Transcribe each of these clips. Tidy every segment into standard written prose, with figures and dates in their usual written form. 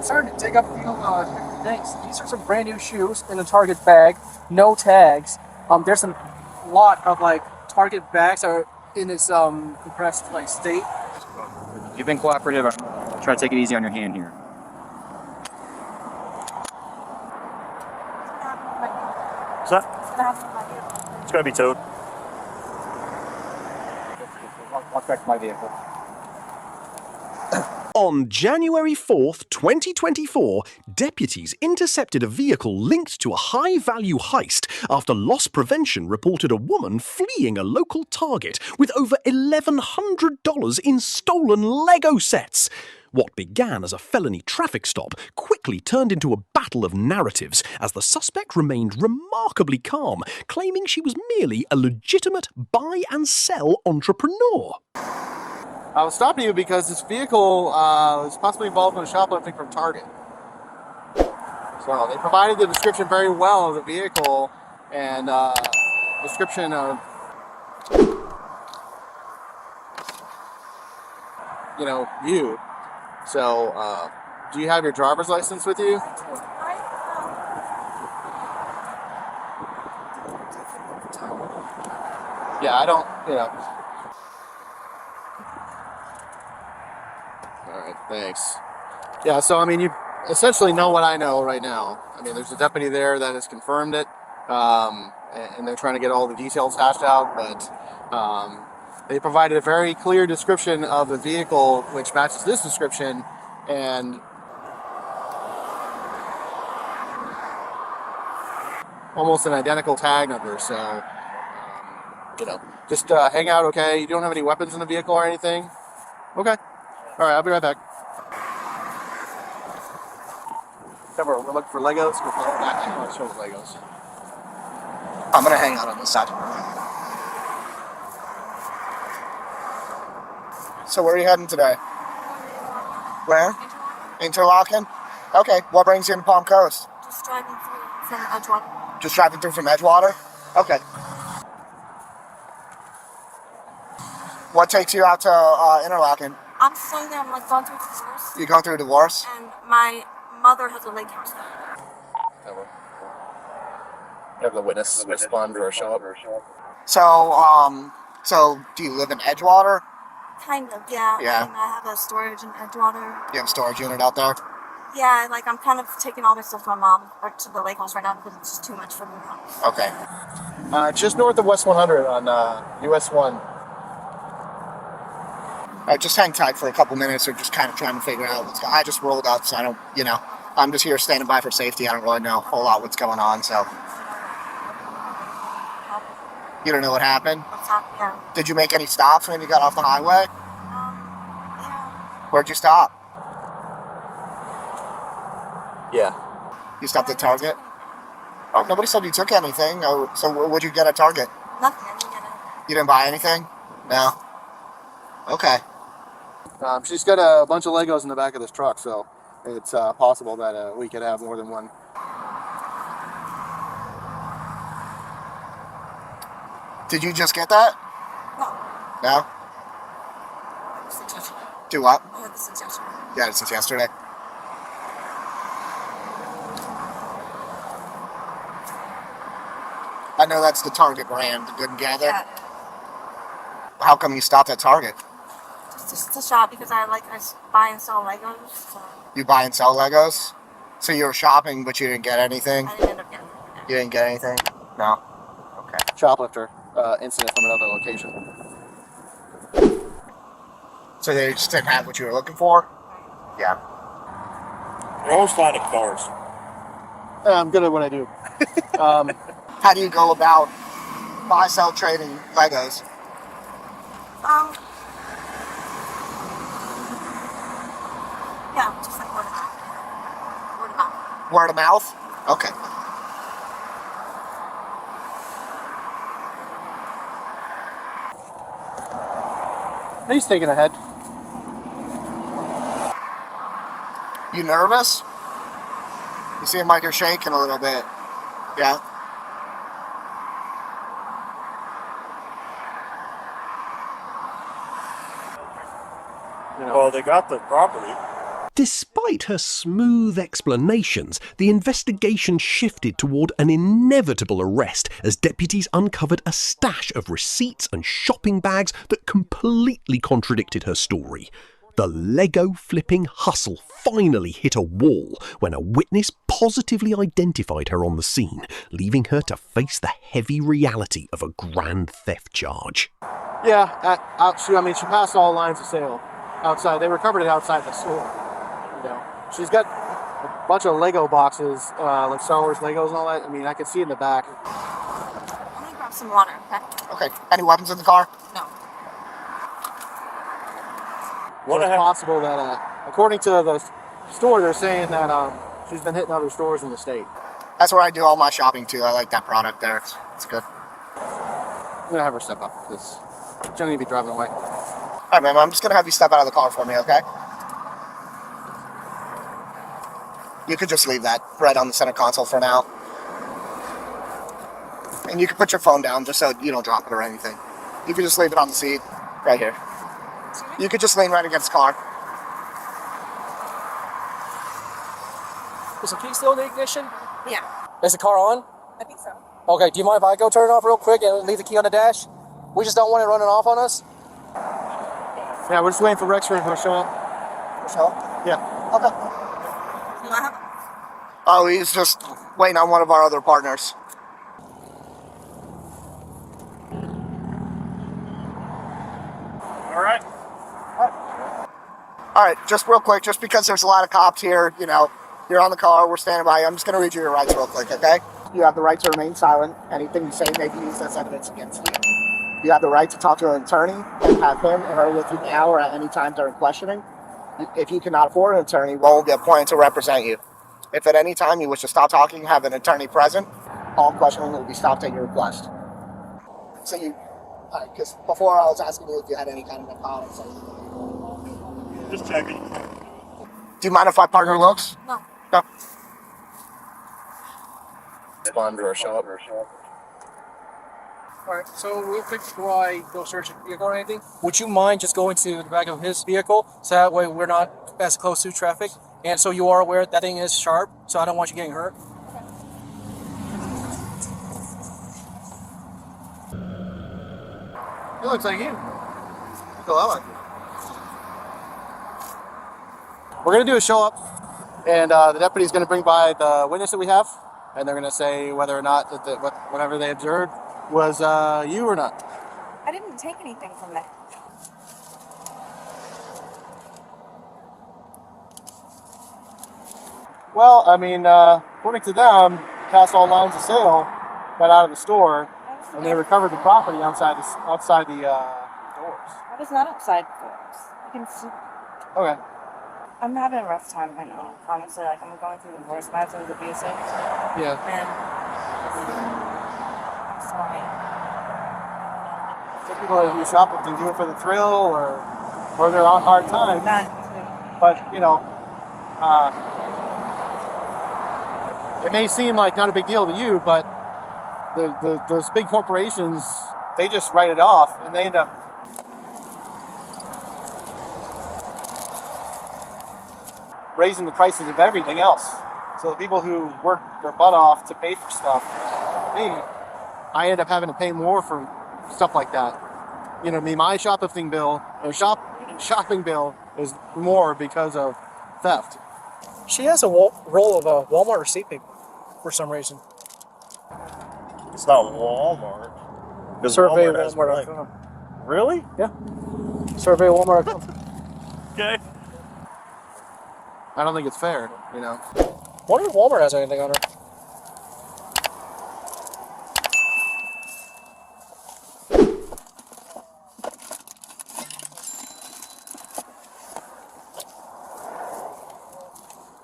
starting to dig up a few things. These are some brand new shoes in the Target bag, no tags. There's a lot of like Target bags that are in this compressed like state. You've been cooperative. Try to take it easy on your hand here. What's that? It's going to be towed. Walk back to my vehicle. On January 4th, 2024, deputies intercepted a vehicle linked to a high-value heist after loss prevention reported a woman fleeing a local Target with over $1,100 in stolen Lego sets. What began as a felony traffic stop quickly turned into a battle of narratives as the suspect remained remarkably calm, claiming she was merely a legitimate buy-and-sell entrepreneur. I was stopping you because this vehicle is possibly involved in a shoplifting from Target. So they provided the description very well of the vehicle and description of, you. So, do you have your driver's license with you? Yeah, I don't, Alright, thanks. Yeah, so I mean, you essentially know what I know right now. I mean, there's a deputy there that has confirmed it, and they're trying to get all the details hashed out, but they provided a very clear description of the vehicle, which matches this description, and almost an identical tag number, so, just hang out, okay? You don't have any weapons in the vehicle or anything? Okay. All right, I'll be right back. We're looking for Legos. I want to show the Legos. I'm gonna hang out on this side. So where are you heading today? Where? Interlaken? Okay. What brings you into Palm Coast? Just driving through from Edgewater. Just driving through from Edgewater? Okay. What takes you out to Interlaken? I'm staying there. I'm like going through a divorce. You going through a divorce? And my mother has a lake house there. Have the witness respond or show up. So do you live in Edgewater? Kind of, yeah. Yeah. And I have a storage in Edgewater. You have a storage unit out there? Yeah, like I'm kind of taking all my stuff to my mom or to the lake house right now because it's just too much for me now. Okay. Just north of West 100 on US 1. Just hang tight for a couple minutes or just kind of trying to figure out what's going on. I just rolled up, so I don't, I'm just here standing by for safety. I don't really know a whole lot what's going on, so. You don't know what happened? What's happening? Yeah. Did you make any stops when you got off the highway? Yeah. Where'd you stop? Yeah. You stopped at Target? Oh, nobody said you took anything. Oh, so what'd you get at Target? Nothing. I didn't get it. You didn't buy anything? No? Okay. She's got a bunch of Legos in the back of this truck, so it's possible that we could have more than one. Did you just get that? No. No? I heard the suggestion. Do what? I heard the suggestion. Yeah, since yesterday. I know that's the Target brand, Good and Gather. Yeah. How come you stopped at Target? Just to shop because I buy and sell Legos. So You buy and sell Legos? So you were shopping, but you didn't get anything? I didn't end up getting it. You didn't get anything? No? Okay. Shoplifter incident from another location. So they just didn't have what you were looking for? Yeah. We're always finding cars. I'm good at what I do. How do you go about buy, sell, trading Legos? Yeah, just like word of mouth. Word of mouth. Word of mouth? Okay. He's taking ahead. You nervous? You seem like you're shaking a little bit. Yeah? Well, they got the property. Despite her smooth explanations, the investigation shifted toward an inevitable arrest as deputies uncovered a stash of receipts and shopping bags that completely contradicted her story. The Lego flipping hustle finally hit a wall when a witness positively identified her on the scene, leaving her to face the heavy reality of a grand theft charge. Yeah, I mean, she passed all lines of sale outside. They recovered it outside the store. You know, she's got a bunch of Lego boxes, like Star Wars Legos and all that. I mean, I can see in the back. I'm gonna grab some water, okay? Okay. Any weapons in the car? No. It's possible that, according to the store, they're saying that she's been hitting other stores in the state. That's where I do all my shopping too. I like that product there. It's good. I'm gonna have her step up because she don't need to be driving away. All right, ma'am. I'm just gonna have you step out of the car for me, okay? You could just leave that right on the center console for now. And you can put your phone down just so you don't drop it or anything. You can just leave it on the seat right here. You could just lean right against the car. Is the key still in the ignition? Yeah, Is the car on? I think so. Okay, do you mind if I go turn it off real quick and leave the key on the dash? We just don't want it running off on us. Yeah, we're just waiting for Rexford to show up. Michelle? Yeah. Okay. What happened? Oh, he's just waiting on one of our other partners. All right. All right, just real quick, just because there's a lot of cops here, you know, you're on the car, we're standing by you. I'm just going to read you your rights real quick, okay? You have the right to remain silent. Anything you say may be used as evidence against you. You have the right to talk to an attorney and have him or her with you now or at any time during questioning. If you cannot afford an attorney, one will be appointed to represent you. If at any time you wish to stop talking, have an attorney present, all questioning will be stopped at your request. So you, because before I was asking you if you had any kind of narcotics. Just checking. Do you mind if my partner looks? No. No. Respond or show up. Alright, so real quick before I go search a vehicle or anything, would you mind just going to the back of his vehicle so that way we're not as close to traffic? And so you are aware that thing is sharp, so I don't want you getting hurt. It looks like you. Hello. We're gonna do a show up, and the deputy's gonna bring by the witness that we have, and they're gonna say whether or not whatever they observed was you or not. I didn't take anything from there. Well, I mean, according to them, passed all lines of sale, got out of the store, and they recovered the property outside the doors. I was not outside doors. I can see. Okay. I'm having a rough time right now. Honestly, like I'm going through the divorce. My husband's abusive, Yeah. and I'm sorry. Some people who shoplifting do it for the thrill, or they're on hard times. That But you know, it may seem like not a big deal to you, but those big corporations, they just write it off, and they end up raising the prices of everything else. So the people who work their butt off to pay for stuff, I end up having to pay more for stuff like that. You know, my shoplifting bill or shopping bill is more because of theft. She has a roll of Walmart receipt paper for some reason. It's not Walmart. Because Survey Walmart has blank. Walmart.com. Really? Yeah. Survey Walmart.com. Okay. I don't think it's fair, you know. Wonder if Walmart has anything on her.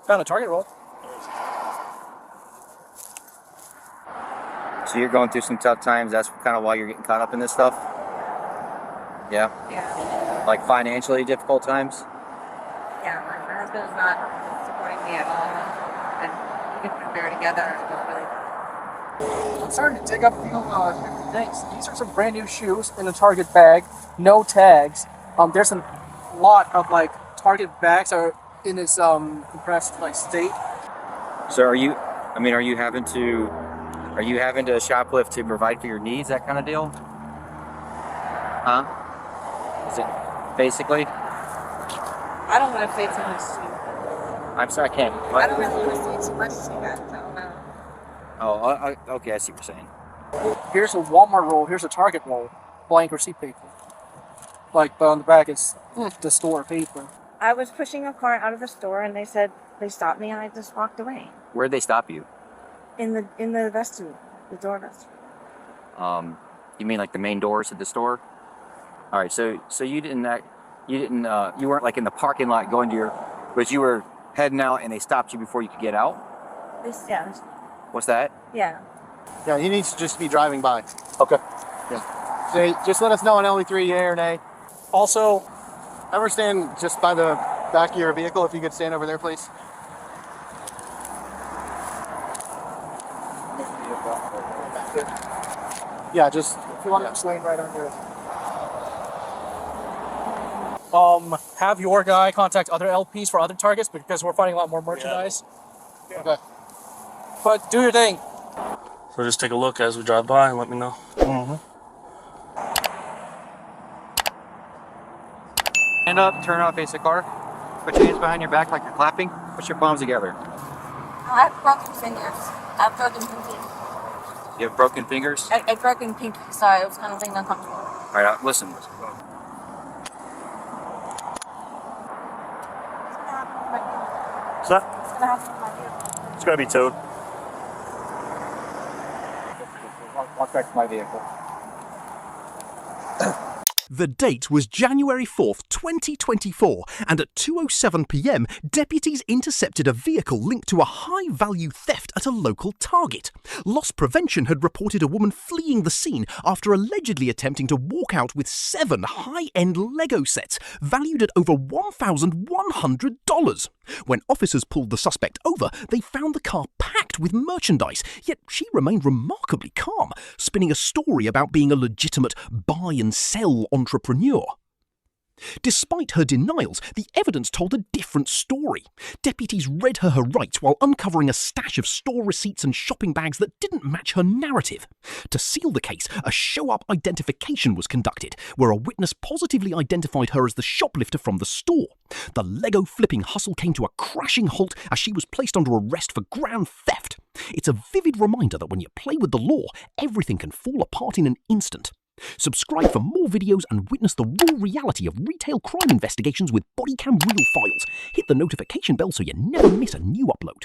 Found a Target roll. So you're going through some tough times. That's kind of why you're getting caught up in this stuff. Yeah. Yeah. Like financially difficult times. Yeah. My husband is not supporting me at all, and we can bear together. It's really. I'm starting to dig up a few different things. These are some brand new shoes in a Target bag, no tags. There's a lot of like Target bags that are in its compressed like state. So are you? I mean, are you having to shoplift to provide for your needs? That kind of deal? Huh? Is it basically? I don't want to say too much to you. I'm sorry, I can't. I What? don't really want to say too much to you guys. I don't know. Oh, okay. I see what you're saying. Here's a Walmart roll. Here's a Target roll. Blank receipt paper. Like, but on the back it's the store paper. I was pushing a cart out of the store, and they stopped me, and I just walked away. Where'd they stop you? In the vestibule, the door vestibule. You mean like the main doors of the store? All right. So you you weren't like in the parking lot going to but you were heading out and they stopped you before you could get out. Yeah. What's that? Yeah. Yeah, he needs to just be driving by. Okay. Yeah. So just let us know on LE3, yay or nay. Also, Ever stand just by the back of your vehicle? If you could stand over there, please. Yeah, just If you want to swing right under it. have your guy contact other LPs for other targets because we're finding a lot more merchandise. okay. But do your thing. So just take a look as we drive by and let me know. Stand up, turn off, face the car. Put your hands behind your back like you're clapping. Put your palms together. I have broken fingers. I have broken pinky. You have broken fingers? I broken pinky. Sorry, it was kind of being uncomfortable. All right, listen. What's that? What's gonna happen with my vehicle? It's gotta be towed. Walk back to my vehicle. The date was January 4th, 2024, and at 2:07 p.m, deputies intercepted a vehicle linked to a high-value theft at a local Target. Loss Prevention had reported a woman fleeing the scene after allegedly attempting to walk out with 7 high-end Lego sets valued at over $1,100. When officers pulled the suspect over, they found the car packed with merchandise, yet she remained remarkably calm, spinning a story about being a legitimate buy-and-sell entrepreneur. Despite her denials, the evidence told a different story. Deputies read her rights while uncovering a stash of store receipts and shopping bags that didn't match her narrative. To seal the case, a show-up identification was conducted, where a witness positively identified her as the shoplifter from the store. The Lego flipping hustle came to a crashing halt as she was placed under arrest for grand theft. It's a vivid reminder that when you play with the law, everything can fall apart in an instant. Subscribe for more videos and witness the raw reality of retail crime investigations with Bodycam Real Files. Hit the notification bell so you never miss a new upload.